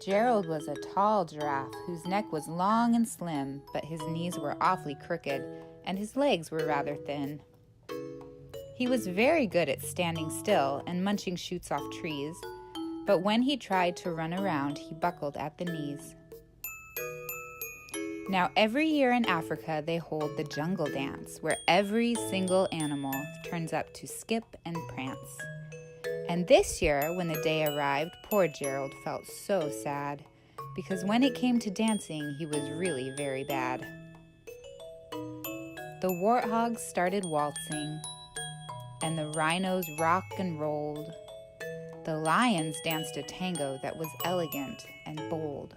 Gerald was a tall giraffe whose neck was long and slim, but his knees were awfully crooked and his legs were rather thin. He was very good at standing still and munching shoots off trees, but when he tried to run around, he buckled at the knees. Now, every year in Africa, they hold the jungle dance, where every single animal turns up to skip and prance. And this year, when the day arrived, poor Gerald felt so sad, because when it came to dancing, he was really very bad. The warthogs started waltzing, and the rhinos rocked and rolled. The lions danced a tango that was elegant and bold.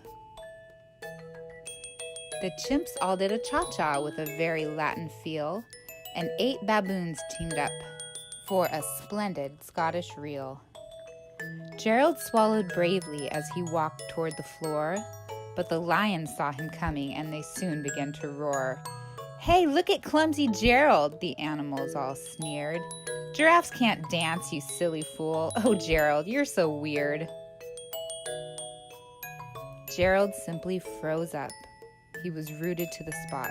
The chimps all did a cha-cha with a very Latin feel, and 8 baboons teamed up for a splendid Scottish reel. Gerald swallowed bravely as he walked toward the floor, but the lions saw him coming and they soon began to roar. "Hey, look at clumsy Gerald," the animals all sneered. "Giraffes can't dance, you silly fool. Oh, Gerald, you're so weird." Gerald simply froze up. He was rooted to the spot.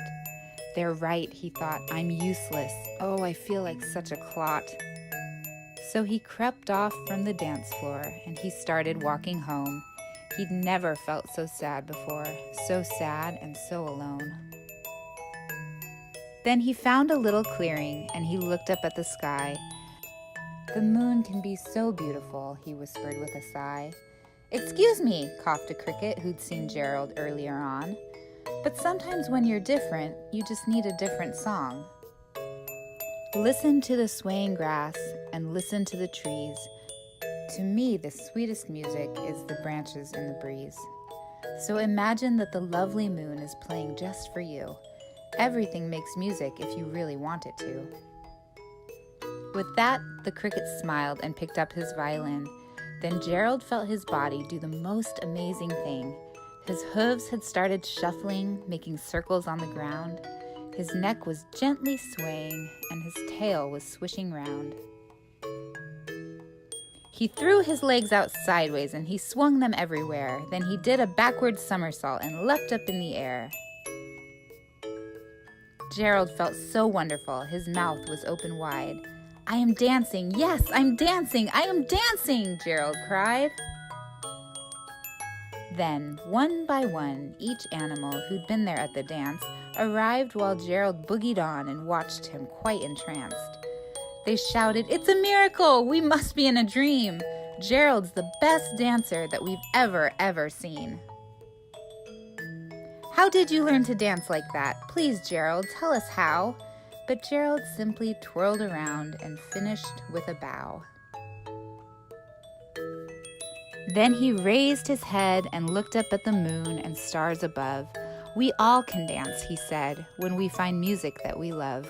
"They're right," he thought. "I'm useless. Oh, I feel like such a clot." So he crept off from the dance floor and he started walking home. He'd never felt so sad before, so sad and so alone. Then he found a little clearing and he looked up at the sky. "The moon can be so beautiful," he whispered with a sigh. "Excuse me," coughed a cricket who'd seen Gerald earlier on. "But sometimes when you're different, you just need a different song. Listen to the swaying grass and listen to the trees. To me, the sweetest music is the branches in the breeze. So imagine that the lovely moon is playing just for you. Everything makes music if you really want it to." With that, the cricket smiled and picked up his violin. Then Gerald felt his body do the most amazing thing. His hooves had started shuffling, making circles on the ground. His neck was gently swaying, and his tail was swishing round. He threw his legs out sideways, and he swung them everywhere. Then he did a backward somersault and leapt up in the air. Gerald felt so wonderful. His mouth was open wide. "I am dancing! Yes, I'm dancing! I am dancing!" Gerald cried. Then, one by one, each animal who'd been there at the dance arrived while Gerald boogied on and watched him quite entranced. They shouted, "It's a miracle! We must be in a dream! Gerald's the best dancer that we've ever seen." "How did you learn to dance like that? Please, Gerald, tell us how." But Gerald simply twirled around and finished with a bow. Then he raised his head and looked up at the moon and stars above. "We all can dance," he said, "when we find music that we love."